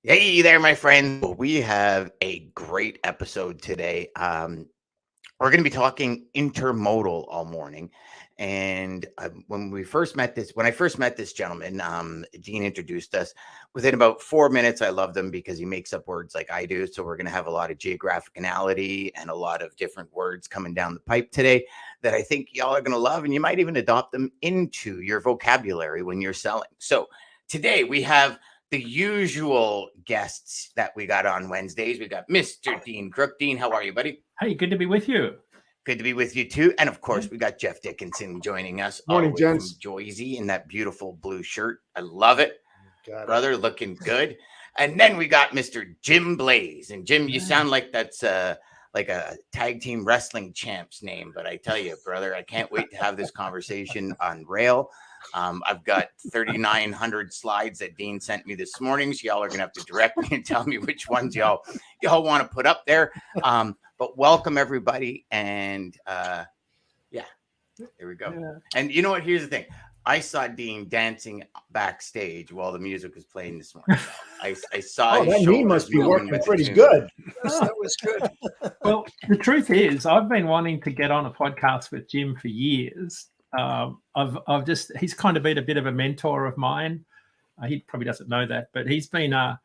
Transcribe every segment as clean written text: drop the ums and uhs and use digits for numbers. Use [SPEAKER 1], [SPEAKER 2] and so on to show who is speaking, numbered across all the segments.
[SPEAKER 1] Hey there, my friend. We have a great episode today. We're going to be talking intermodal all morning. And when I first met this gentleman, Dean introduced us. Within about 4 minutes, I loved him because he makes up words like I do. So we're going to have a lot of geographicality and a lot of different words coming down the pipe today that I think y'all are going to love. And you might even adopt them into your vocabulary when you're selling. So today we have the usual guests that we got on Wednesdays. We got Mr. Dean Crook. Dean, how are you, buddy?
[SPEAKER 2] Hey, good to be with you.
[SPEAKER 1] Good to be with you too. And of course, we got Jeff Dickinson joining us.
[SPEAKER 3] Morning, gents.
[SPEAKER 1] From Joyzy in that beautiful blue shirt. I love it. Brother, looking good. And then we got Mr. Jim Blaze. And Jim, you sound like that's like a tag team wrestling champ's name. But I tell you, brother, I can't wait to have this conversation on rail. I've got 3,900 slides that Dean sent me this morning. So y'all are going to have to direct me and tell me which ones y'all want to put up there. But welcome everybody. And yeah, there we go. Yeah. And you know what? Here's the thing. I saw Dean dancing backstage while the music was playing this morning. I saw
[SPEAKER 3] that knee must be working pretty good.
[SPEAKER 4] That was good.
[SPEAKER 2] Well, the truth is, I've been wanting to get on a podcast with Jim for years. He's kind of been a bit of a mentor of mine. He probably doesn't know that, but he's been a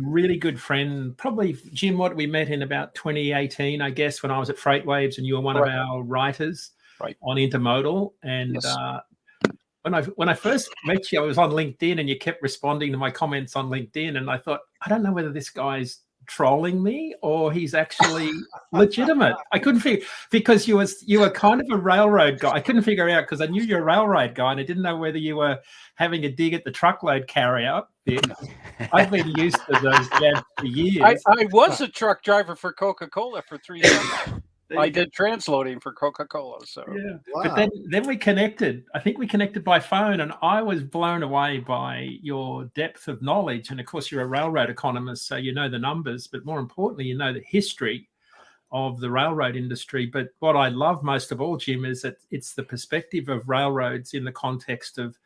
[SPEAKER 2] really good friend. Probably, Jim, we met in about 2018, I guess, when I was at Freight Waves and you were one of our writers on intermodal. And yes. When I first met you, I was on LinkedIn and you kept responding to my comments on LinkedIn. And I thought, I don't know whether this guy's trolling me or he's actually legitimate. I couldn't figure, because you were kind of a railroad guy. I couldn't figure out because I knew you're a railroad guy and I didn't know whether you were having a dig at the truckload carrier bit. I've been used to those jabs for years.
[SPEAKER 4] I was a truck driver for Coca-Cola for 3 years. I did transloading for Coca-Cola. So
[SPEAKER 2] yeah. Wow. But then we connected. I think we connected by phone, and I was blown away by your depth of knowledge. And of course, you're a railroad economist, so you know the numbers, but more importantly, you know the history of the railroad industry. But what I love most of all, Jim, is that it's the perspective of railroads in the context of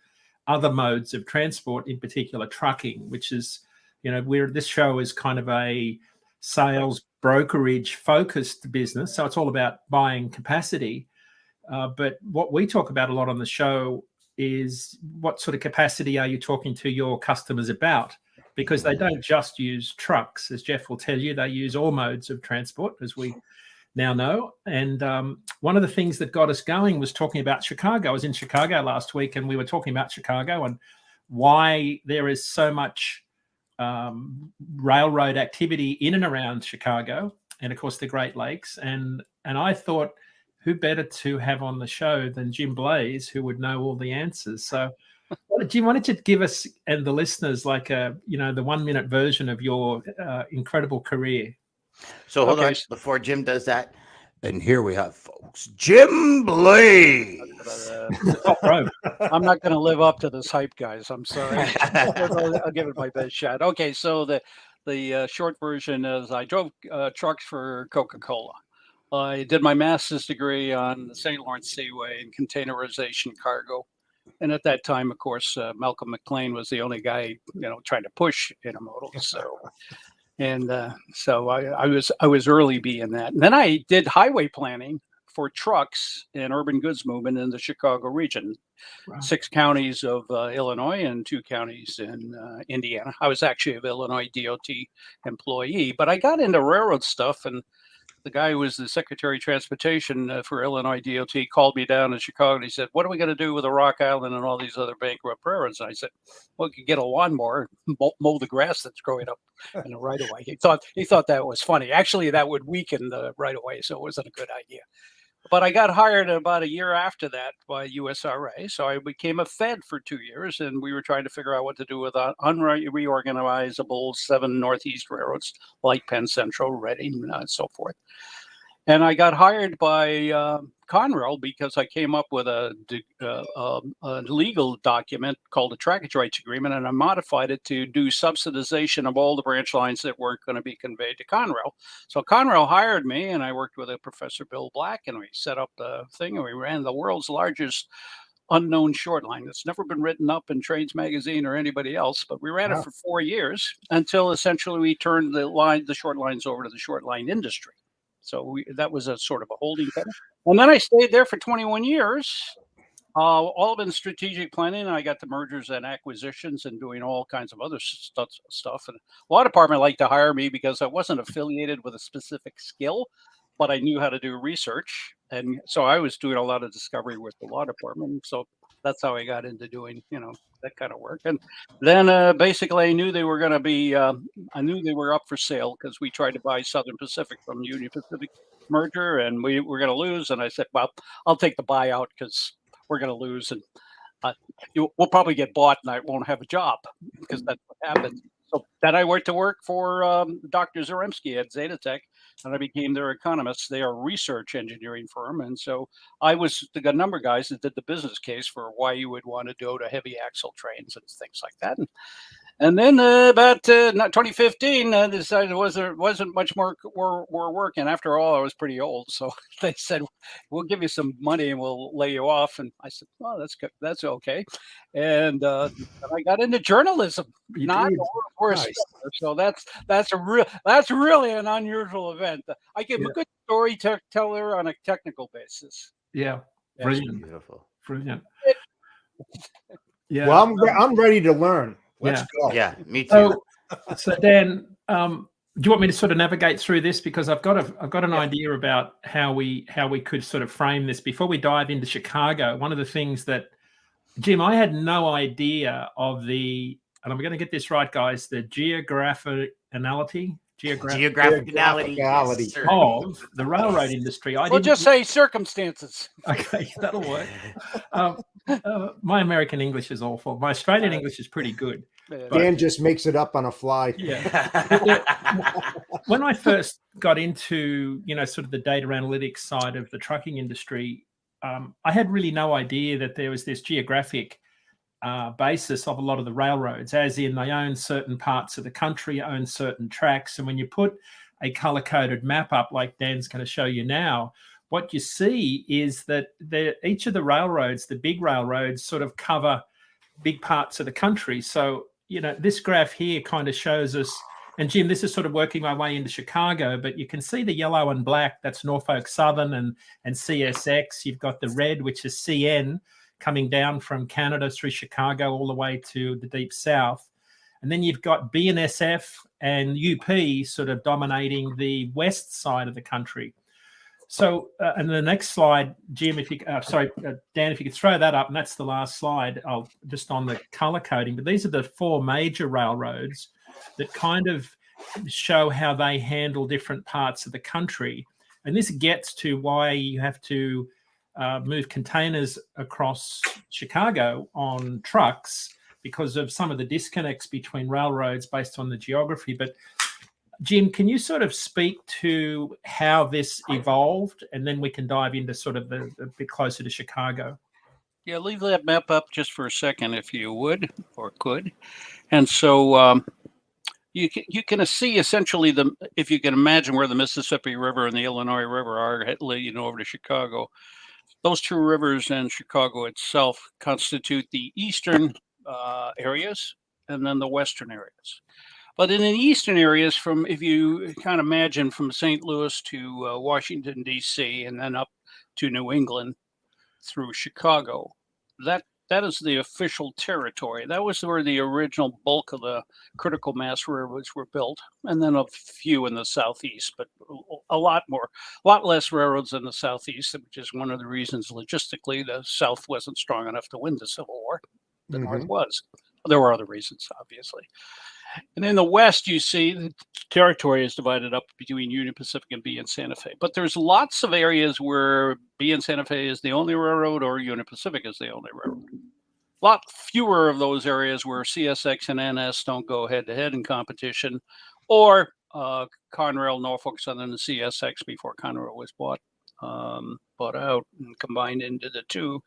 [SPEAKER 2] other modes of transport, in particular trucking, which is, this show is kind of a sales brokerage focused business. So it's all about buying capacity. But what we talk about a lot on the show is what sort of capacity are you talking to your customers about? Because they don't just use trucks, as Jeff will tell you, they use all modes of transport, as we now know. And one of the things that got us going was talking about Chicago. I was in Chicago last week and we were talking about Chicago and why there is so much railroad activity in and around Chicago and of course the Great Lakes. And I thought, who better to have on the show than Jim Blaze, who would know all the answers. So Jim, why don't you give us and the listeners like the 1 minute version of your incredible career?
[SPEAKER 1] So hold on, before Jim does that, and here we have, folks, Jim Blaze.
[SPEAKER 4] I'm not going to live up to this hype, guys. I'm sorry. I'll give it my best shot. Okay, so the short version is I drove trucks for Coca-Cola. I did my master's degree on the St. Lawrence Seaway in containerization cargo. And at that time, of course, Malcolm McLean was the only guy, trying to push intermodal. So I was early B in that. And then I did highway planning for trucks and urban goods movement in the Chicago region, wow. 6 counties of Illinois and 2 counties in Indiana. I was actually an Illinois DOT employee, but I got into railroad stuff and the guy who was the Secretary of Transportation for Illinois DOT called me down in Chicago and he said, "What are we going to do with the Rock Island and all these other bankrupt railroads?" And I said, "Well, we could get a lawnmower and mow the grass that's growing up in the right of way." He thought that was funny. Actually, that would weaken the right of way, so it wasn't a good idea. But I got hired about a year after that by USRA. So I became a Fed for 2 years, and we were trying to figure out what to do with unreorganizable 7 Northeast railroads like Penn Central, Reading, and so forth. And I got hired by Conrail because I came up with a legal document called a trackage rights agreement, and I modified it to do subsidization of all the branch lines that weren't going to be conveyed to Conrail. So Conrail hired me, and I worked with a Professor Bill Black, and we set up the thing, and we ran the world's largest unknown short line that's never been written up in Trades Magazine or anybody else, but we ran it for 4 years until essentially we turned the short lines over to the short line industry. So that was a sort of a holding pattern. And then I stayed there for 21 years, all in strategic planning. And I got the mergers and acquisitions and doing all kinds of other stuff. And law department liked to hire me because I wasn't affiliated with a specific skill, but I knew how to do research. And so I was doing a lot of discovery with the law department. So that's how I got into doing, that kind of work. And then basically I knew they were going to be, I knew they were up for sale because we tried to buy Southern Pacific from Union Pacific merger and we were going to lose. And I said, well, I'll take the buyout because we're going to lose. And we'll probably get bought and I won't have a job because that's what happened. So then I went to work for Dr. Zaremski at Zetatech, and I became their economist. They are a research engineering firm. And so I was the number of guys that did the business case for why you would want to go to heavy axle trains and things like that. And then about 2015, decided it wasn't much more work. And after all, I was pretty old. So they said, we'll give you some money and we'll lay you off. And I said, oh, that's good. That's okay. And I got into journalism. Nice. So that's really an unusual event. I give a good storyteller on a technical basis.
[SPEAKER 2] Yeah. Brilliant.
[SPEAKER 1] Beautiful.
[SPEAKER 2] Brilliant.
[SPEAKER 3] Yeah. Well, I'm ready to learn. Let's go.
[SPEAKER 1] Yeah, me too.
[SPEAKER 2] So Dan, do you want me to sort of navigate through this because I've got an idea about how we could sort of frame this before we dive into Chicago. One of the things that Jim, I had no idea of and I'm going to get this right, guys, the geographic anality of the railroad industry.
[SPEAKER 4] We'll just say circumstances.
[SPEAKER 2] Okay, that'll work. My American English is awful. My Australian English is pretty good.
[SPEAKER 3] Dan just makes it up on a fly.
[SPEAKER 2] Yeah. When I first got into, sort of the data analytics side of the trucking industry, I had really no idea that there was this geographic basis of a lot of the railroads, as in they own certain parts of the country, own certain tracks. And when you put a color-coded map up like Dan's going to show you now, what you see is that each of the railroads, the big railroads, sort of cover big parts of the country. So, this graph here kind of shows us, and Jim, this is sort of working my way into Chicago, but you can see the yellow and black, that's Norfolk Southern and CSX. You've got the red, which is CN, coming down from Canada through Chicago all the way to the deep south. And then you've got BNSF and UP sort of dominating the west side of the country. So, and the next slide, Jim, Dan, if you could throw that up, and that's the last slide, I'll just on the color coding. But these are the 4 major railroads that kind of show how they handle different parts of the country. And this gets to why you have to move containers across Chicago on trucks because of some of the disconnects between railroads based on the geography. But Jim, can you sort of speak to how this evolved, and then we can dive into sort of a bit closer to Chicago?
[SPEAKER 4] Yeah, leave that map up just for a second, if you would or could. And so you can see essentially if you can imagine where the Mississippi River and the Illinois River are leading over to Chicago. Those 2 rivers and Chicago itself constitute the eastern areas and then the western areas. But in the eastern areas, if you kind of imagine from St. Louis to Washington, D.C., and then up to New England through Chicago, that that is the official territory. That was where the original bulk of the critical mass railroads were built, and then a few in the southeast, but a lot less railroads in the southeast, which is one of the reasons logistically the South wasn't strong enough to win the Civil War. The North was. There were other reasons, obviously. And in the West, you see the territory is divided up between Union Pacific and B and Santa Fe. But there's lots of areas where B and Santa Fe is the only railroad or Union Pacific is the only railroad. A lot fewer of those areas where CSX and NS don't go head-to-head in competition, or Conrail, Norfolk Southern, and CSX before Conrail was bought out and combined into the two.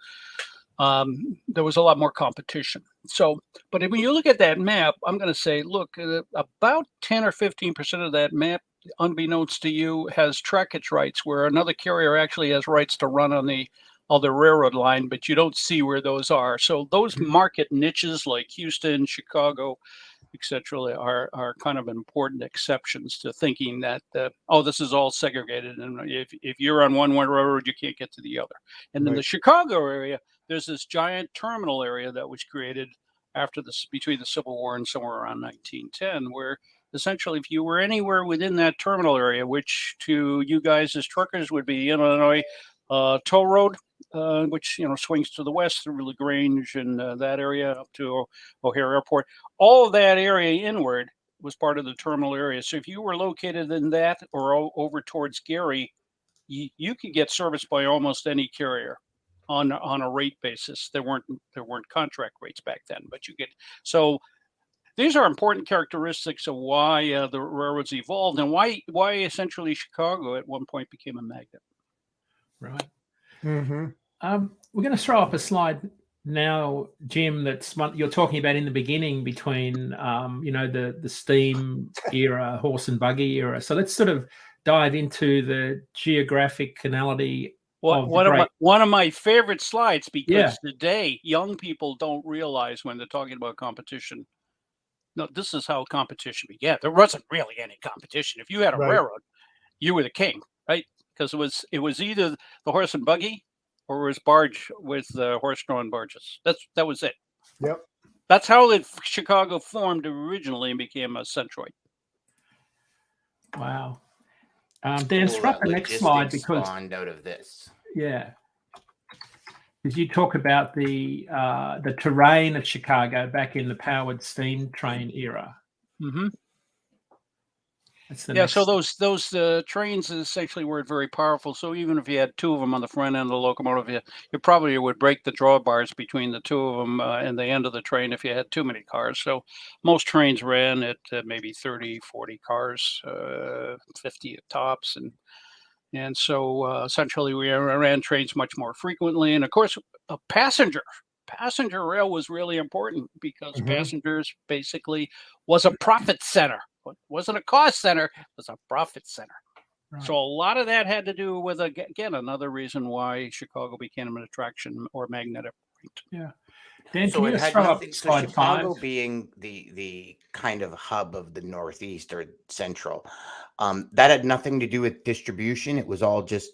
[SPEAKER 4] There was a lot more competition. So, but when you look at that map, I'm going to say, look, about 10 or 15% of that map, unbeknownst to you, has trackage rights, where another carrier actually has rights to run on the other railroad line, but you don't see where those are. So those market niches like Houston, Chicago, etc., are kind of important exceptions to thinking that this is all segregated, and if you're on one railroad, you can't get to the other. And in the Chicago area, there's this giant terminal area that was created after between the Civil War and somewhere around 1910, where essentially if you were anywhere within that terminal area, which to you guys as truckers would be Illinois Toll Road, which swings to the west through LaGrange and that area up to O'Hare Airport. All of that area inward was part of the terminal area. So if you were located in that or over towards Gary, you could get serviced by almost any carrier on a rate basis. There weren't contract rates back then, but you get so. These are important characteristics of why the railroads evolved and why essentially Chicago at one point became a magnet.
[SPEAKER 2] Right. We're going to throw up a slide now, Jim, that's you're talking about in the beginning between, the steam era, horse and buggy era. So let's sort of dive into the geographicanality.
[SPEAKER 4] One of my favorite slides, because today young people don't realize when they're talking about competition. No, this is how competition began. There wasn't really any competition. If you had a railroad, you were the king, right? Because it was either the horse and buggy or it was barge with horse-drawn barges. That was it.
[SPEAKER 3] Yep.
[SPEAKER 4] That's how Chicago formed originally and became a centroid.
[SPEAKER 2] Wow. Dan, throw up the next slide because
[SPEAKER 1] spawned out of this.
[SPEAKER 2] Yeah. Because you talk about the terrain of Chicago back in the powered steam train era.
[SPEAKER 4] Mm-hmm.
[SPEAKER 2] So
[SPEAKER 4] those trains essentially weren't very powerful. So even if you had two of them on the front end of the locomotive, you probably would break the drawbars between the two of them and the end of the train if you had too many cars. So most trains ran at maybe 30, 40 cars, 50 at tops. And so essentially we ran trains much more frequently. And of course, a passenger rail was really important because passengers basically was a profit center. It wasn't a cost center, it was a profit center. Right. So a lot of that had to do with, again, another reason why Chicago became an attraction or magnetic point.
[SPEAKER 2] Yeah. Dan,
[SPEAKER 1] so
[SPEAKER 2] can you
[SPEAKER 1] it had
[SPEAKER 2] throw
[SPEAKER 1] nothing,
[SPEAKER 2] up
[SPEAKER 1] so
[SPEAKER 2] slide
[SPEAKER 1] Chicago
[SPEAKER 2] 5?
[SPEAKER 1] being the kind of hub of the Northeast or Central, that had nothing to do with distribution. It was all just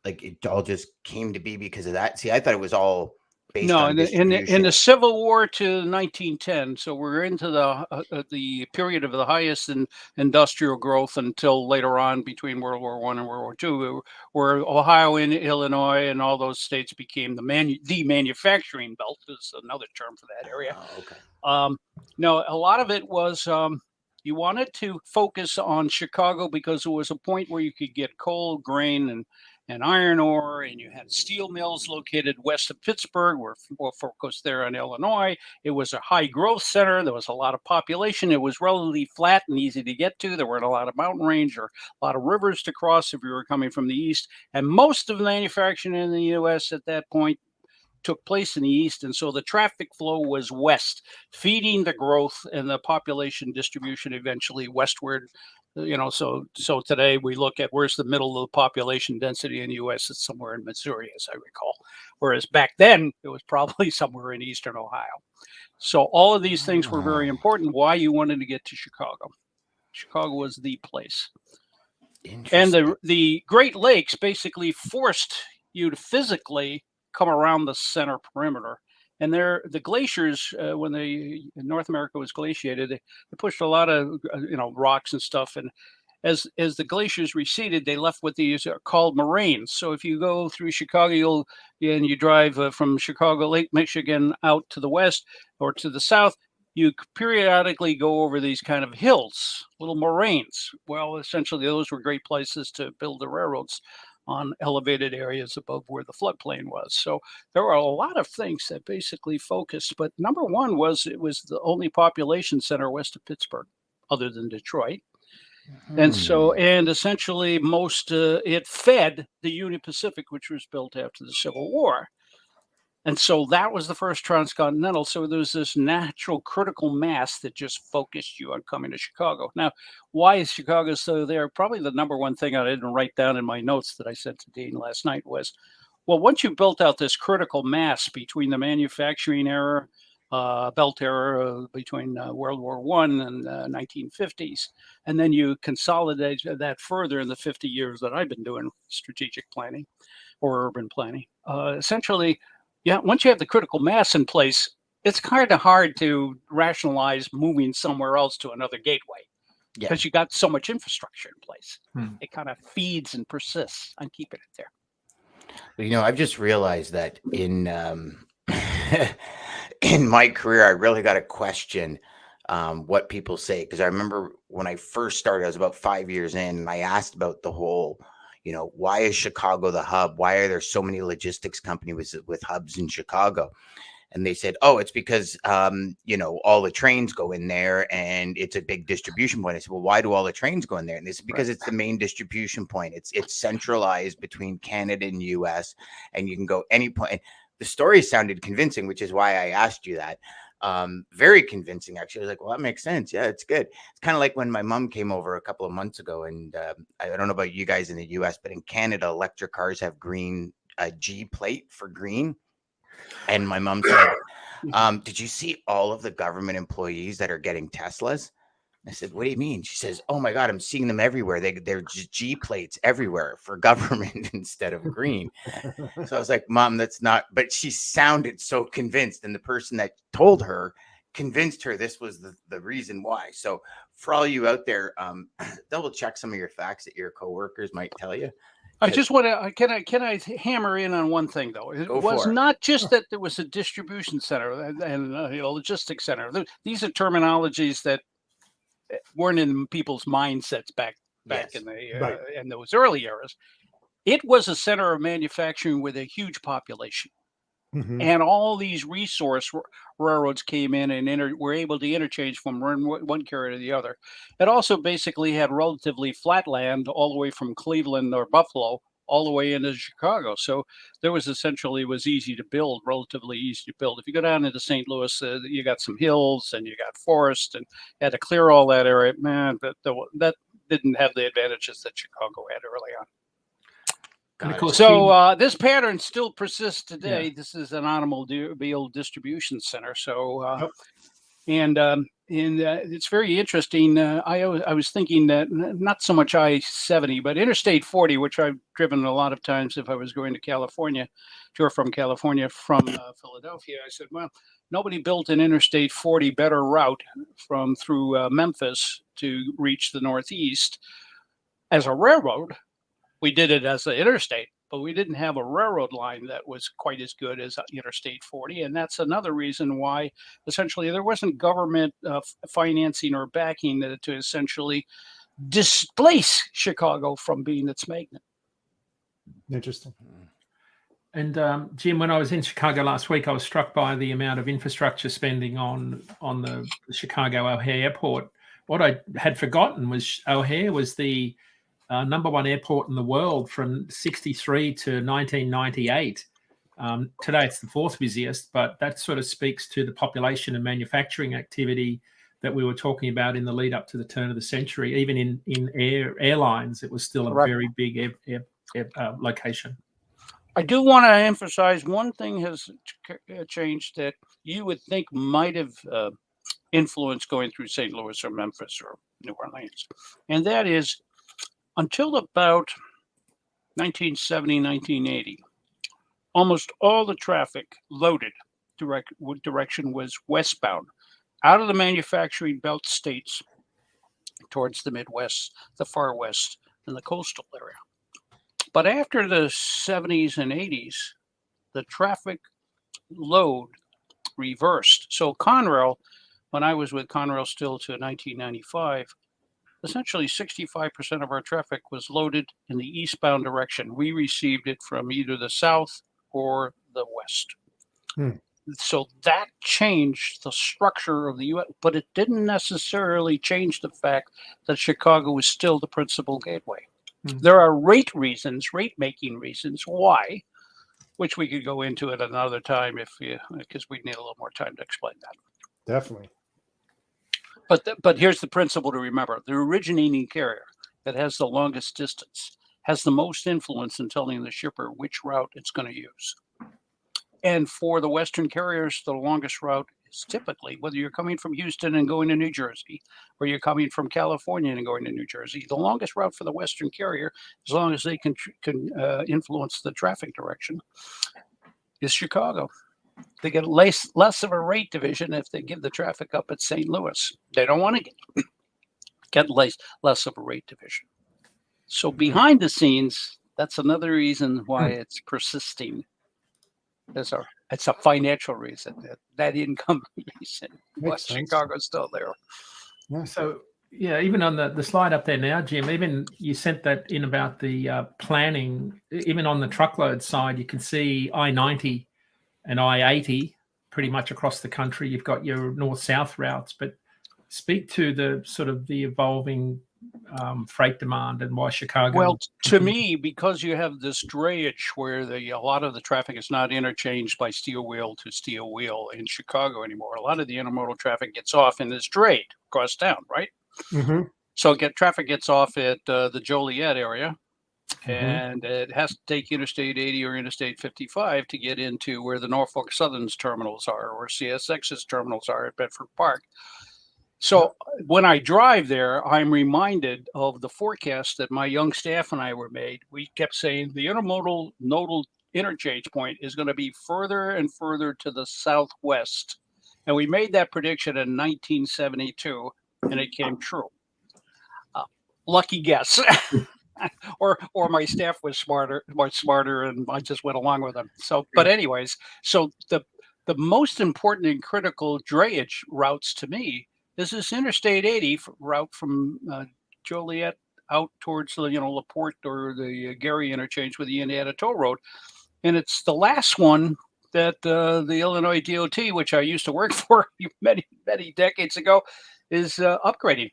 [SPEAKER 1] it all just came to be because of that. See, I thought it was all based on distribution.
[SPEAKER 4] In the Civil War to 1910, so we're into the period of the highest industrial growth until later on between World War I and World War II, where Ohio and Illinois and all those states became the manufacturing belt, is another term for that area.
[SPEAKER 1] Oh, okay.
[SPEAKER 4] No, a lot of it was you wanted to focus on Chicago because it was a point where you could get coal, grain, and iron ore, and you had steel mills located west of Pittsburgh. We're more focused there on Illinois. It was a high growth center. There was a lot of population. It was relatively flat and easy to get to. There weren't a lot of mountain range or a lot of rivers to cross if you were coming from the east. And most of the manufacturing in the U.S. at that point took place in the east, and so the traffic flow was west, feeding the growth and the population distribution eventually westward. So today we look at where's the middle of the population density in the U.S. It's somewhere in Missouri, as I recall. Whereas back then, it was probably somewhere in eastern Ohio. So all of these things were very important. Why you wanted to get to Chicago. Chicago was the place. And the Great Lakes basically forced you to physically come around the center perimeter And the glaciers, when North America was glaciated, they pushed a lot of rocks and stuff. And as the glaciers receded, they left what these are called moraines. So if you go through Chicago and you drive from Chicago, Lake Michigan out to the west or to the south, you periodically go over these kind of hills, little moraines. Well, essentially, those were great places to build the railroads on elevated areas above where the floodplain was. So there were a lot of things that basically focused. But number one was it was the only population center west of Pittsburgh, other than Detroit. And so, and essentially it fed the Union Pacific, which was built after the Civil War. And so that was the first transcontinental. So there was this natural critical mass that just focused you on coming to Chicago. Now, why is Chicago so there? Probably the number one thing I didn't write down in my notes that I sent to Dean last night was, well, once you built out this critical mass between the manufacturing era, belt era between World War I and 1950s, and then you consolidate that further in the 50 years that I've been doing strategic planning or urban planning. Essentially, yeah, once you have the critical mass in place, it's kind of hard to rationalize moving somewhere else to another gateway because you got so much infrastructure in place. It kind of feeds and persists on keeping it there.
[SPEAKER 1] Well, I've just realized that in in my career, I really got to question what people say, because I remember when I first started, I was about 5 years in, and I asked about the whole, why is Chicago the hub? Why are there so many logistics companies with hubs in Chicago? And they said, oh, it's because, all the trains go in there and it's a big distribution point. I said, well, why do all the trains go in there? And they said, because it's the main distribution point. It's centralized between Canada and US, and you can go any point. The story sounded convincing, which is why I asked you that. Very convincing, actually. I was like, well, that makes sense. Yeah, it's good. It's kind of like when my mom came over a couple of months ago, and I don't know about you guys in the US, but in Canada, electric cars have green, G plate for green. And my mom said, did you see all of the government employees that are getting Teslas? I said, what do you mean? She says, oh my God, I'm seeing them everywhere. They're just G plates everywhere for government instead of green. So I was like, Mom, that's not, but she sounded so convinced. And the person that told her convinced her this was the reason why. So for all you out there, double check some of your facts that your coworkers might tell you.
[SPEAKER 4] I just want to, can I hammer in on one thing, though? It was not just that there was a distribution center and logistics center. These are terminologies that weren't in people's mindsets back in the in those early eras. It was a center of manufacturing with a huge population. And all these resource railroads came in and were able to interchange from one carrier to the other. It also basically had relatively flat land all the way from Cleveland or Buffalo all the way into Chicago. So there was essentially easy to build, relatively easy to build. If you go down into St. Louis, you got some hills and you got forest, and you had to clear all that area. Man, but that didn't have the advantages that Chicago had early on.
[SPEAKER 2] And of course,
[SPEAKER 4] so this pattern still persists today. Yeah. This is an automobile distribution center. So, and it's very interesting. I was thinking that not so much I-70, but Interstate 40, which I've driven a lot of times if I was going to California, from California from Philadelphia. I said, well, nobody built an Interstate 40 better route through Memphis to reach the Northeast as a railroad. We did it as an interstate, but we didn't have a railroad line that was quite as good as Interstate 40. And that's another reason why essentially there wasn't government financing or backing to essentially displace Chicago from being its magnet.
[SPEAKER 3] Interesting.
[SPEAKER 2] And Jim, when I was in Chicago last week, I was struck by the amount of infrastructure spending on the Chicago O'Hare Airport. What I had forgotten was O'Hare was the number one airport in the world from 1963 to 1998. Today it's the fourth busiest, but that sort of speaks to the population and manufacturing activity that we were talking about in the lead up to the turn of the century. Even in airlines, it was still a very big location.
[SPEAKER 4] I do want to emphasize one thing has changed that you would think might have influenced going through St. Louis or Memphis or New Orleans, and that is until about 1970, 1980, almost all the traffic loaded direction was westbound, out of the manufacturing belt states towards the Midwest, the far west, and the coastal area. But after the 70s and 80s, the traffic load reversed. So Conrail, when I was with Conrail still to 1995, essentially 65% of our traffic was loaded in the eastbound direction. We received it from either the south or the west. So that changed the structure of the U.S., but it didn't necessarily change the fact that Chicago was still the principal gateway. There are rate-making reasons why, which we could go into at another time because we need a little more time to explain that.
[SPEAKER 3] Definitely.
[SPEAKER 4] But here's the principle to remember. The originating carrier that has the longest distance has the most influence in telling the shipper which route it's going to use. And for the Western carriers, the longest route is typically, whether you're coming from Houston and going to New Jersey, or you're coming from California and going to New Jersey, the longest route for the Western carrier, as long as they can influence the traffic direction, is Chicago. They get less of a rate division if they give the traffic up at St. Louis. They don't want to get less of a rate division. So behind the scenes, that's another reason why it's persisting. It's a financial reason, that income reason. But Chicago's still there.
[SPEAKER 3] Yeah.
[SPEAKER 2] So yeah, even on the slide up there now, Jim, even you sent that in about the planning, even on the truckload side, you can see I-90 and I-80 pretty much across the country. You've got your north-south routes, but speak to the sort of the evolving freight demand and why Chicago.
[SPEAKER 4] Well, to me, because you have this drayage where a lot of the traffic is not interchanged by steel wheel to steel wheel in Chicago anymore. A lot of the intermodal traffic gets off and is drayed across town, right? So traffic gets off at the Joliet area, and it has to take Interstate 80 or Interstate 55 to get into where the Norfolk Southern's terminals are, or CSX's terminals are at Bedford Park. So when I drive there, I'm reminded of the forecast that my young staff and I were made. We kept saying the intermodal nodal interchange point is going to be further and further to the southwest. And we made that prediction in 1972, and it came true. Lucky guess. or my staff was much smarter, and I just went along with them. So, but anyways, so the most important and critical drayage routes to me is this Interstate 80 route from Joliet out towards the LaPorte or the Gary interchange with the Indiana Toll Road, and it's the last one that the Illinois DOT, which I used to work for many decades ago, is upgrading.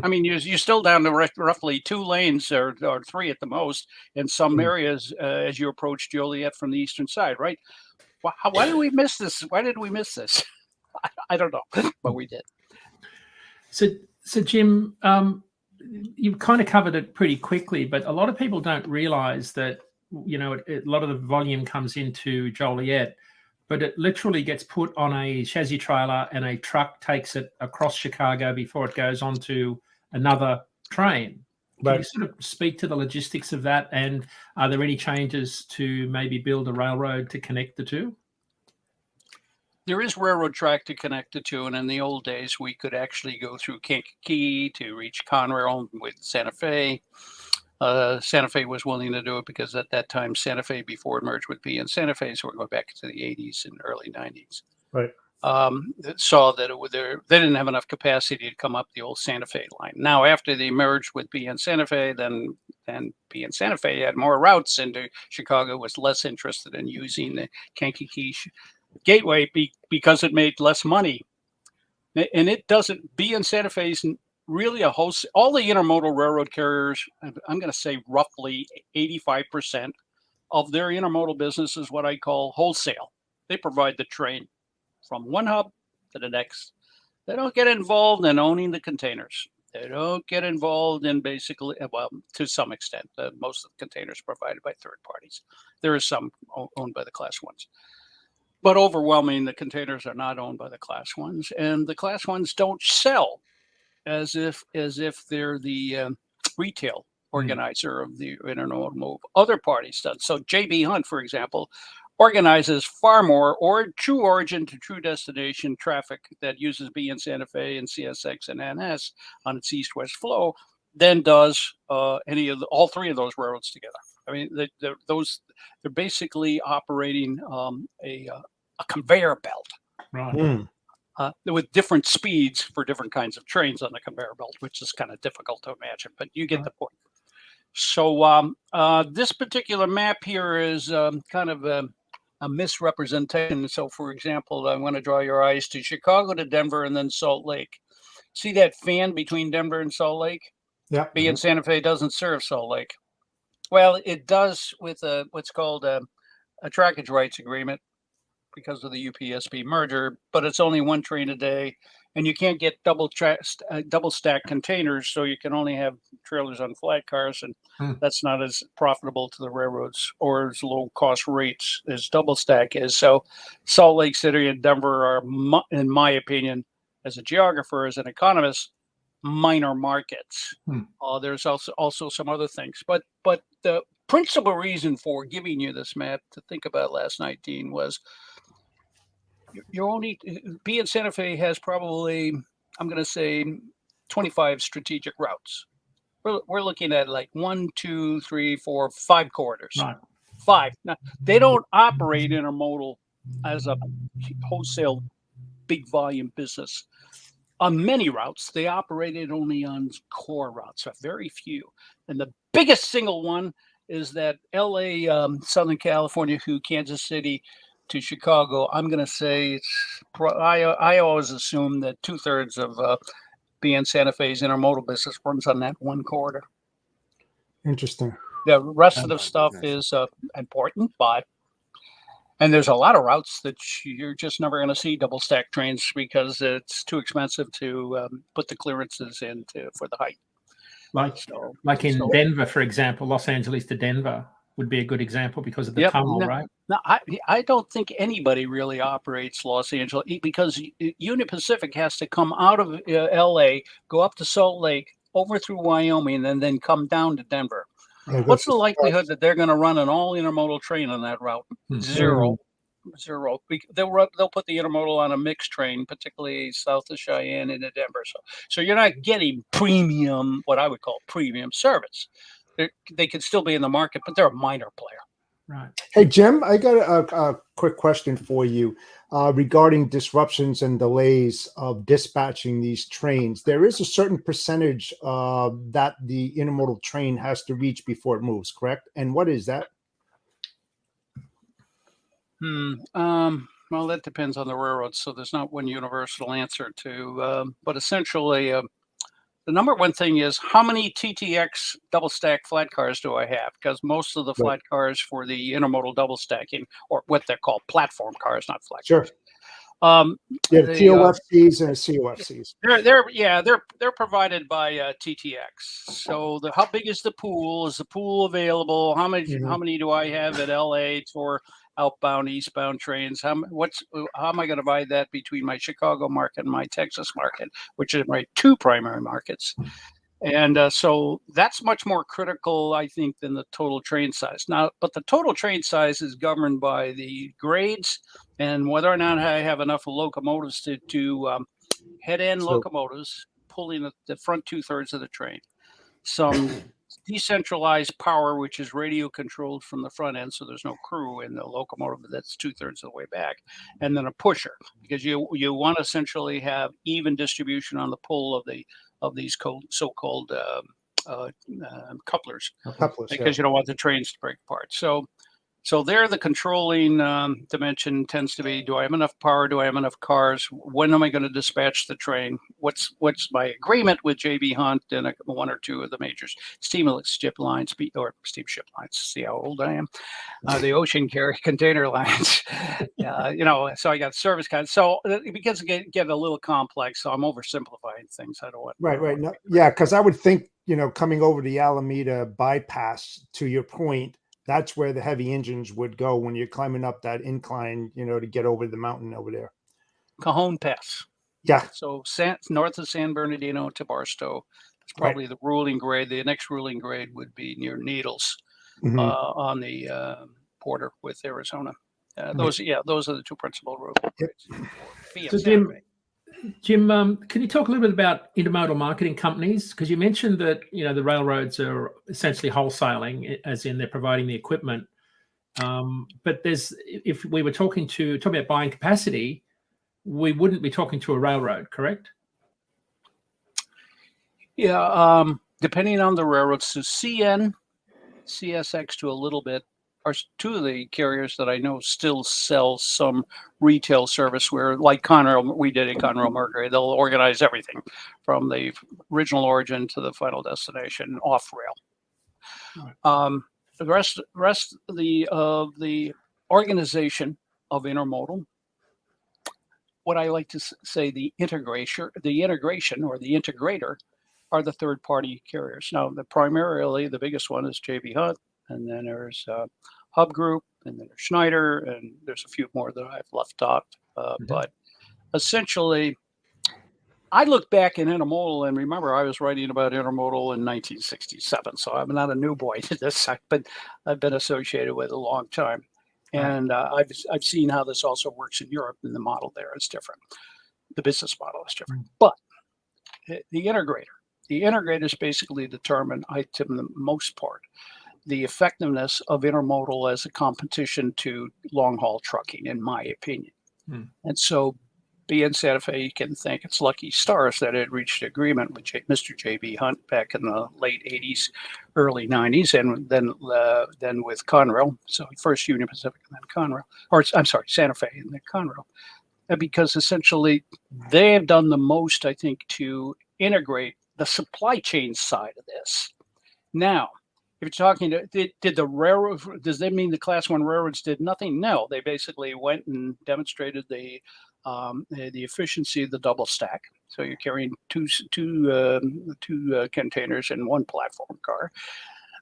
[SPEAKER 4] I mean, you're still down to roughly 2 lanes or 3 at the most in some areas as you approach Joliet from the eastern side, right? Why did we miss this? Why did we miss this? I don't know, but we did.
[SPEAKER 2] So Jim, you've kind of covered it pretty quickly, but a lot of people don't realize that, a lot of the volume comes into Joliet, but it literally gets put on a chassis trailer and a truck takes it across Chicago before it goes on to another train. Can you sort of speak to the logistics of that? And are there any changes to maybe build a railroad to connect the two?
[SPEAKER 4] There is railroad track to connect the two, and in the old days, we could actually go through Kankakee to reach Conrail with Santa Fe. Santa Fe was willing to do it because at that time, Santa Fe, before it merged with BN Santa Fe, so we're going back to the 80s and early 90s.
[SPEAKER 3] Right.
[SPEAKER 4] Saw that they didn't have enough capacity to come up the old Santa Fe line. Now, after they merged with BN Santa Fe, then BN Santa Fe had more routes into Chicago, was less interested in using the Kankakee Gateway because it made less money. And it doesn't, BN Santa Fe isn't really a wholesale. All the intermodal railroad carriers, I'm going to say roughly 85% of their intermodal business is what I call wholesale. They provide the train from one hub to the next. They don't get involved in owning the containers. They don't get involved in basically, well, to some extent, most of the containers provided by third parties. There is some owned by the Class 1s. But overwhelming, the containers are not owned by the Class 1s, and the Class 1s don't sell as if they're the retail organizer of the intermodal move. Other parties does. So J.B. Hunt, for example, organizes far more or true origin to true destination traffic that uses BN Santa Fe and CSX and NS on its east-west flow than does all three of those railroads together. I mean, they're basically operating a conveyor belt.
[SPEAKER 2] Right.
[SPEAKER 4] With different speeds for different kinds of trains on the conveyor belt, which is kind of difficult to imagine, but you get the point. So this particular map here is kind of a misrepresentation. So, for example, I want to draw your eyes to Chicago to Denver and then Salt Lake. See that fan between Denver and Salt Lake?
[SPEAKER 3] Yeah.
[SPEAKER 4] Being Santa Fe doesn't serve Salt Lake. Well, it does with what's called a trackage rights agreement because of the UPSB merger, but it's only one train a day, and you can't get double stack containers, so you can only have trailers on flat cars, and that's not as profitable to the railroads or as low cost rates as double stack is. So Salt Lake City and Denver are, in my opinion, as a geographer, as an economist, minor markets. There's also some other things, but the principal reason for giving you this map to think about last night, Dean, was you're only BN Santa Fe has probably, I'm going to say, 25 strategic routes. We're looking at like 1, 2, 3, 4, 5 corridors.
[SPEAKER 2] Right.
[SPEAKER 4] 5. Now, they don't operate intermodal as a wholesale big volume business. On many routes, they operated only on core routes, so very few. And the biggest single one is that LA, Southern California to Kansas City to Chicago. I'm going to say I always assume that 2/3 of BN Santa Fe's intermodal business runs on that one corridor.
[SPEAKER 3] Interesting.
[SPEAKER 4] The rest of the stuff is important, and there's a lot of routes that you're just never going to see double stack trains because it's too expensive to put the clearances in for the height.
[SPEAKER 2] Like in Denver, for example, Los Angeles to Denver would be a good example because of the tunnel, right?
[SPEAKER 4] No, I don't think anybody really operates Los Angeles because Union Pacific has to come out of LA, go up to Salt Lake, over through Wyoming, and then come down to Denver. What's the likelihood that they're going to run an all intermodal train on that route? Zero. Zero. They'll put the intermodal on a mixed train, particularly south of Cheyenne into Denver. So you're not getting premium, what I would call premium service. They could still be in the market, but they're a minor player.
[SPEAKER 2] Right.
[SPEAKER 3] Hey, Jim, I got a quick question for you regarding disruptions and delays of dispatching these trains. There is a certain percentage that the intermodal train has to reach before it moves, correct? And what is that?
[SPEAKER 4] Well, that depends on the railroad, so there's not one universal answer to. But essentially, the number one thing is how many TTX double stack flat cars do I have? Because most of the flat cars for the intermodal double stacking, or what they're called platform cars, not flat cars.
[SPEAKER 3] The TOFCs and COFCs.
[SPEAKER 4] They're provided by TTX. So how big is the pool? Is the pool available? How many do I have at LA for outbound, eastbound trains? How am I going to divide that between my Chicago market and my Texas market, which is my two primary markets? And so that's much more critical, I think, than the total train size. Now, but the total train size is governed by the grades and whether or not I have enough locomotives to head-end locomotives pulling the front 2/3 of the train. Some decentralized power, which is radio controlled from the front end, so there's no crew in the locomotive that's 2/3 of the way back, and then a pusher, because you want to essentially have even distribution on the pull of these so-called couplers, because you don't want the trains to break apart. So there, the controlling dimension tends to be: do I have enough power? Do I have enough cars? When am I going to dispatch the train? What's my agreement with JB Hunt and one or two of the majors, steamship lines, or steamship lines? See how old I am? The ocean carry container lines. So I got service kinds. So it begins to get a little complex. So I'm oversimplifying things. I don't want.
[SPEAKER 3] Right. No, yeah, because I would think coming over the Alameda bypass, to your point, that's where the heavy engines would go when you're climbing up that incline, to get over the mountain over there.
[SPEAKER 4] Cajon Pass.
[SPEAKER 3] Yeah.
[SPEAKER 4] So north of San Bernardino to Barstow. It's probably the ruling grade. The next ruling grade would be near Needles on the border with Arizona. Those are the two principal routes.
[SPEAKER 2] So Jim, can you talk a little bit about intermodal marketing companies? Because you mentioned that the railroads are essentially wholesaling, as in they're providing the equipment. But if we were talking about buying capacity, we wouldn't be talking to a railroad, correct?
[SPEAKER 4] Yeah, depending on the railroads, so CN, CSX to a little bit are two of the carriers that I know still sell some retail service where, like Conrail, we did at Conrail Mercury, they'll organize everything from the original origin to the final destination off rail. Right. The rest of the organization of intermodal, what I like to say, the integration or the integrator are the third-party carriers. Now, primarily the biggest one is J.B. Hunt, and then there's Hub Group, and then there's Schneider, and there's a few more that I've left out. But essentially, I look back in intermodal, and remember, I was writing about intermodal in 1967, so I'm not a new boy to this, but I've been associated with it a long time. And I've seen how this also works in Europe, and the model there is different. The business model is different. But the integrators basically determine, to the most part, the effectiveness of intermodal as a competition to long-haul trucking, in my opinion. And so BN Santa Fe can thank its lucky stars that it reached agreement with Mr. J.B. Hunt back in the late 80s, early 90s, and then with Conrail. So first Union Pacific and then Conrail, or I'm sorry, Santa Fe and then Conrail. Because essentially they have done the most, I think, to integrate the supply chain side of this. Now, if you're talking did the railroad, does that mean the Class 1 railroads did nothing? No, they basically went and demonstrated the efficiency of the double stack. So you're carrying two containers in one platform car.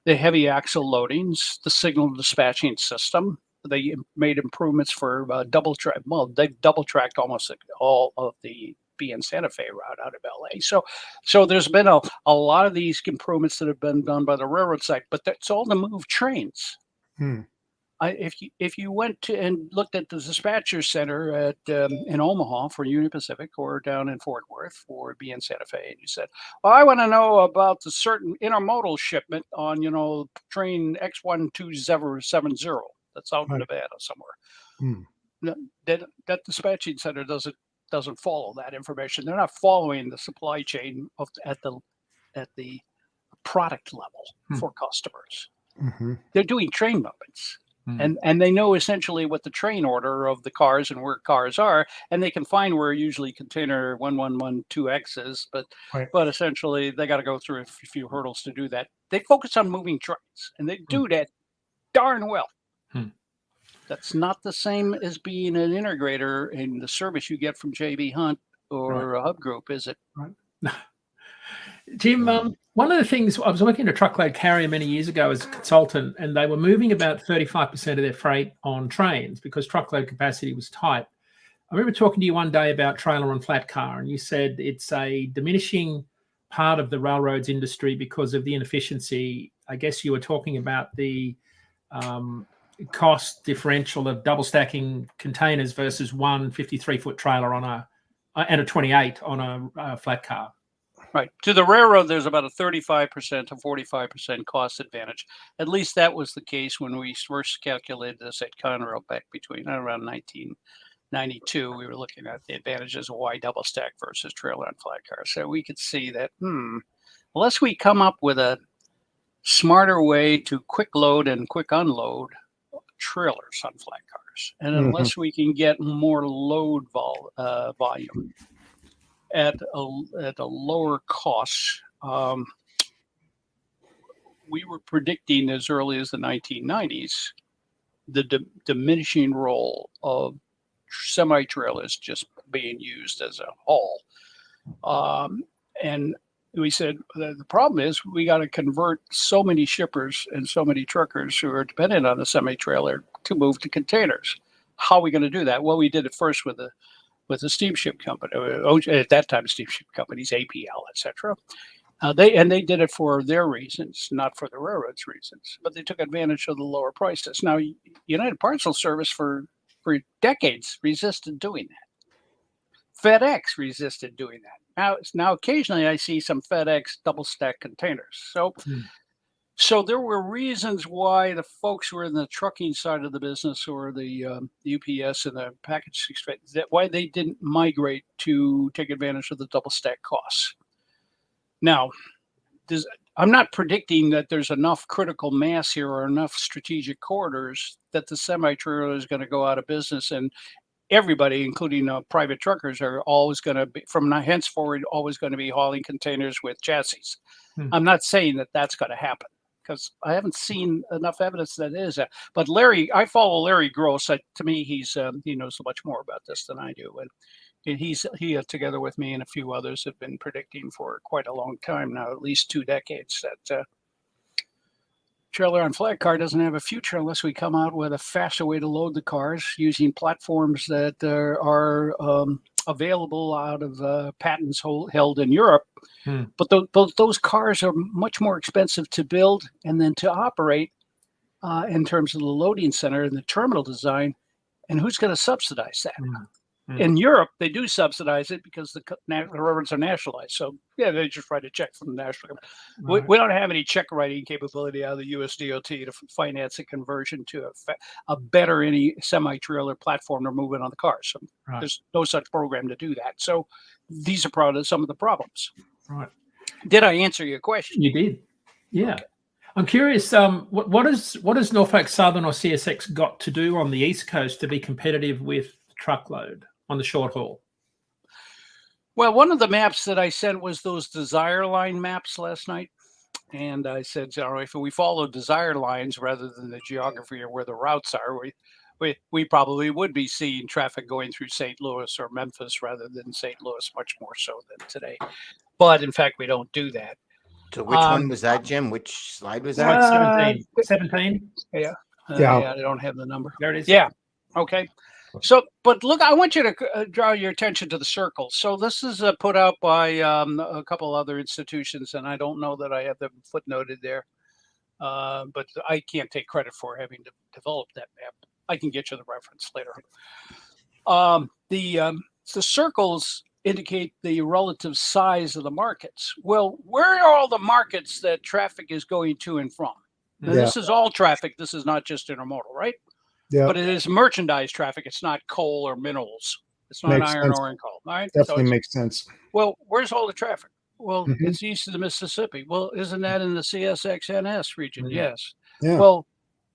[SPEAKER 4] The heavy axle loadings, the signal dispatching system. They made improvements for double track. Well, they double tracked almost all of the BN Santa Fe route out of LA. So there's been a lot of these improvements that have been done by the railroad side, but that's all to move trains. If you went to and looked at the dispatcher center at in Omaha for Union Pacific or down in Fort Worth for BN Santa Fe, and you said, "Well, I want to know about the certain intermodal shipment on train X1270 that's out in Nevada somewhere," that dispatching center doesn't follow that information. They're not following the supply chain at the product level for customers. They're doing train movements. And they know essentially what the train order of the cars and where cars are, and they can find where usually container 1112X is, but essentially they got to go through a few hurdles to do that. They focus on moving trains, and they do that darn well. That's not the same as being an integrator in the service you get from J.B. Hunt or a Hub Group, is it?
[SPEAKER 2] Right. Jim, one of the things, I was working at a truckload carrier many years ago as a consultant, and they were moving about 35% of their freight on trains because truckload capacity was tight. I remember talking to you one day about trailer and flat car, and you said it's a diminishing part of the railroads industry because of the inefficiency. I guess you were talking about the cost differential of double stacking containers versus one 53-foot trailer and a 28 on a flat car.
[SPEAKER 4] Right. To the railroad, there's about a 35% to 45% cost advantage. At least that was the case when we first calculated this at Conrail back between around 1992. We were looking at the advantages of why double stack versus trailer and flat car. So we could see that, unless we come up with a smarter way to quick load and quick unload trailers on flat cars, and unless we can get more load volume at a lower cost, we were predicting as early as the 1990s the diminishing role of semi-trailers just being used as a haul. And we said the problem is we got to convert so many shippers and so many truckers who are dependent on the semi-trailer to move to containers. How are we going to do that? Well, we did it first with the steamship company, at that time steamship companies, APL, etc. They did it for their reasons, not for the railroad's reasons, but they took advantage of the lower prices. Now, United Parcel Service for for decades resisted doing that. FedEx resisted doing that. Now occasionally I see some FedEx double stack containers. So there were reasons why the folks who were in the trucking side of the business or the UPS and the package that why they didn't migrate to take advantage of the double stack costs. Now, I'm not predicting that there's enough critical mass here or enough strategic corridors that the semi-trailer is going to go out of business, and everybody, including private truckers, are always going to be, from henceforward, always going to be hauling containers with chassis. I'm not saying that that's going to happen, because I haven't seen enough evidence that it is. But Larry, I follow Larry Gross. To me, he knows so much more about this than I do. And he together with me and a few others have been predicting for quite a long time now, at least 2 decades, that trailer on flat car doesn't have a future unless we come out with a faster way to load the cars using platforms that are available out of patents held in Europe. But those cars are much more expensive to build and then to operate in terms of the loading center and the terminal design. And who's going to subsidize that? In Europe, they do subsidize it because the railroads are nationalized. So, yeah, they just write a check from the national government. We don't have any check writing capability out of the US DOT to finance a conversion to a better any semi-trailer platform to move it on the cars. So there's no such program to do that. So these are probably some of the problems.
[SPEAKER 2] Right.
[SPEAKER 4] Did I answer your question?
[SPEAKER 2] You did. Yeah. Okay. I'm curious, what has Norfolk Southern or CSX got to do on the East Coast to be competitive with truckload on the short haul?
[SPEAKER 4] Well, one of the maps that I sent was those desire line maps last night. And I said, if we follow desire lines rather than the geography or where the routes are, we probably would be seeing traffic going through St. Louis or Memphis rather than St. Louis, much more so than today. But in fact, we don't do that.
[SPEAKER 1] So which one was that, Jim? Which slide was that?
[SPEAKER 2] 17. 17?
[SPEAKER 4] Yeah. I don't have the number.
[SPEAKER 2] There it is.
[SPEAKER 4] Yeah. Okay. So, but look, I want you to draw your attention to the circles. So this is put out by a couple other institutions, and I don't know that I have them footnoted there, but I can't take credit for having developed that map. I can get you the reference later. The circles indicate the relative size of the markets. Well, where are all the markets that traffic is going to and from? Now, this is all traffic. This is not just intermodal, right? Yeah. But it is merchandise traffic. It's not coal or minerals. It's not iron ore and coal. All right?
[SPEAKER 3] Definitely makes sense.
[SPEAKER 4] Well, where's all the traffic? Well, it's east of the Mississippi. Well, isn't that in the CSXNS region? Yes. Yeah. Well,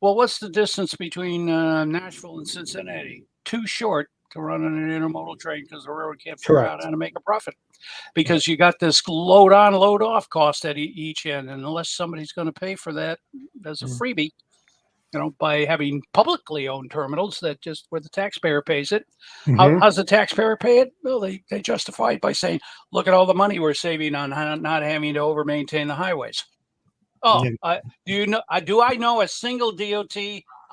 [SPEAKER 4] what's the distance between Nashville and Cincinnati? Too short to run on an intermodal train because the railroad can't figure out how to make a profit. Because you got this load on, load off cost at each end. And unless somebody's going to pay for that as a freebie, by having publicly owned terminals that just where the taxpayer pays it. How's the taxpayer pay it? Well, they justify it by saying, look at all the money we're saving on not having to over maintain the highways. Oh, do I know a single DOT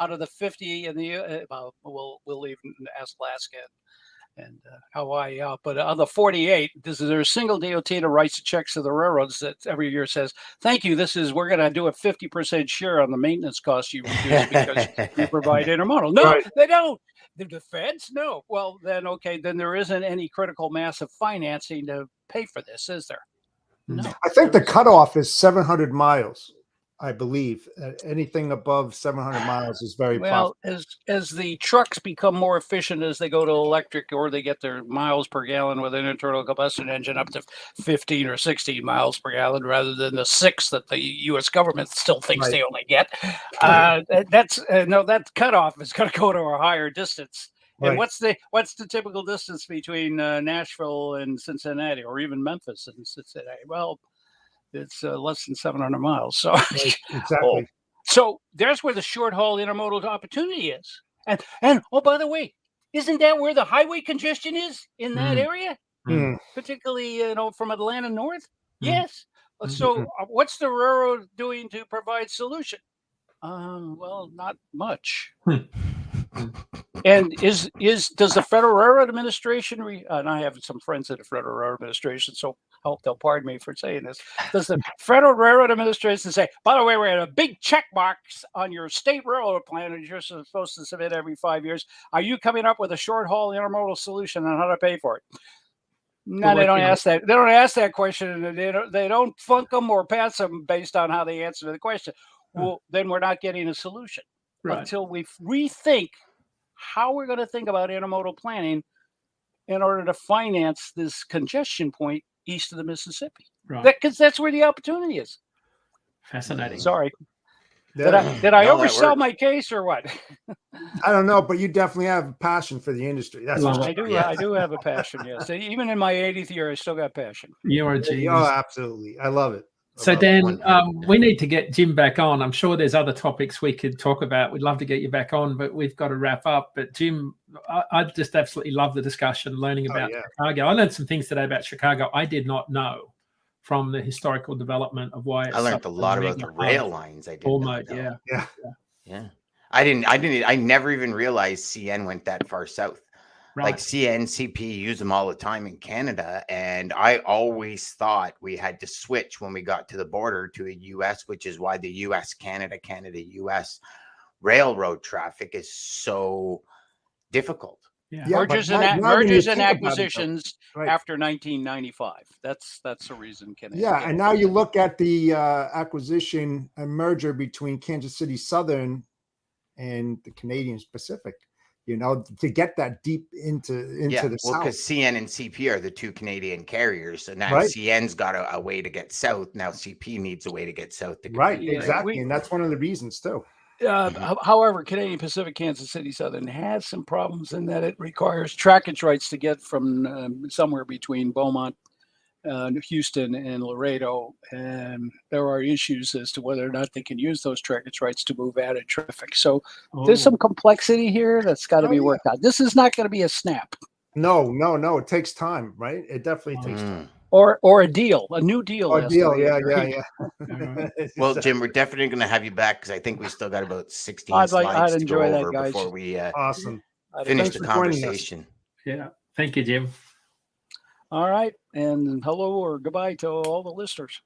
[SPEAKER 4] out of the 50 in the we'll leave and ask Alaska and Hawaii out, but of the 48, is there a single DOT that writes the checks to the railroads that every year says, thank you, we're going to do a 50% share on the maintenance costs you reduce because you provide intermodal? No, they don't. The feds? No. Well, then, okay, then there isn't any critical mass of financing to pay for this, is there? No.
[SPEAKER 3] I think the cutoff is 700 miles. I believe anything above 700 miles is very
[SPEAKER 4] well. As the trucks become more efficient as they go to electric, or they get their miles per gallon with an internal combustion engine up to 15 or 16 miles per gallon, rather than the 6 that the U.S. government still thinks they only get. That cutoff is going to go to a higher distance. And what's the typical distance between Nashville and Cincinnati, or even Memphis and Cincinnati? Well, it's less than 700 miles. So
[SPEAKER 3] exactly.
[SPEAKER 4] So there's where the short haul intermodal opportunity is. And by the way, isn't that where the highway congestion is in that area? Particularly, from Atlanta north? Yes. So what's the railroad doing to provide solution? Well, not much. And does the Federal Railroad Administration and I have some friends in the Federal Railroad Administration, so they'll pardon me for saying this. Does the Federal Railroad Administration say, by the way, we're at a big check box on your state railroad plan and you're supposed to submit every 5 years? Are you coming up with a short haul intermodal solution on how to pay for it? No, they don't ask that. They don't ask that question, and they don't flunk them or pass them based on how they answer the question. Well, then we're not getting a solution until we rethink how we're going to think about intermodal planning in order to finance this congestion point east of the Mississippi. Because that's where the opportunity is.
[SPEAKER 2] Fascinating.
[SPEAKER 4] Sorry. Did I oversell my case or what?
[SPEAKER 3] I don't know, but you definitely have a passion for the industry. That's what
[SPEAKER 4] I do. Yeah. I do have a passion. Yes, even in my 80th year, I still got passion.
[SPEAKER 2] You are a genius.
[SPEAKER 3] Oh, absolutely. I love it.
[SPEAKER 2] So Dan, we need to get Jim back on. I'm sure there's other topics we could talk about. We'd love to get you back on, but we've got to wrap up. But Jim, I just absolutely love the discussion, learning about Chicago. I learned some things today about Chicago I did not know from the historical development of why.
[SPEAKER 1] I learned a lot about the rail lines. I did.
[SPEAKER 3] Yeah.
[SPEAKER 1] I never even realized CN went that far south.
[SPEAKER 2] Right.
[SPEAKER 1] Like CN, CP use them all the time in Canada. And I always thought we had to switch when we got to the border to a US, which is why the US, Canada, US railroad traffic is so difficult.
[SPEAKER 2] Yeah.
[SPEAKER 4] Mergers and acquisitions after 1995. That's the reason.
[SPEAKER 3] And now you look at the acquisition and merger between Kansas City Southern and the Canadian Pacific. You know, to get that deep into the south.
[SPEAKER 1] Because CN and CP are the two Canadian carriers, and now CN's got a way to get south. Now CP needs a way to get south.
[SPEAKER 3] Exactly, and that's one of the reasons too.
[SPEAKER 4] However, Canadian Pacific Kansas City Southern has some problems in that it requires trackage rights to get from somewhere between Beaumont, Houston, and Laredo, and there are issues as to whether or not they can use those trackage rights to move added traffic. So there's some complexity here that's got to be worked out. This is not going to be a snap.
[SPEAKER 3] No. It takes time, right? It definitely takes time.
[SPEAKER 4] Or a new deal.
[SPEAKER 3] Yeah.
[SPEAKER 1] Well, Jim, we're definitely going to have you back because I think we still got about 16 slides to go over before we finish the conversation.
[SPEAKER 2] Yeah. Thank you, Jim.
[SPEAKER 4] All right. And hello or goodbye to all the listeners.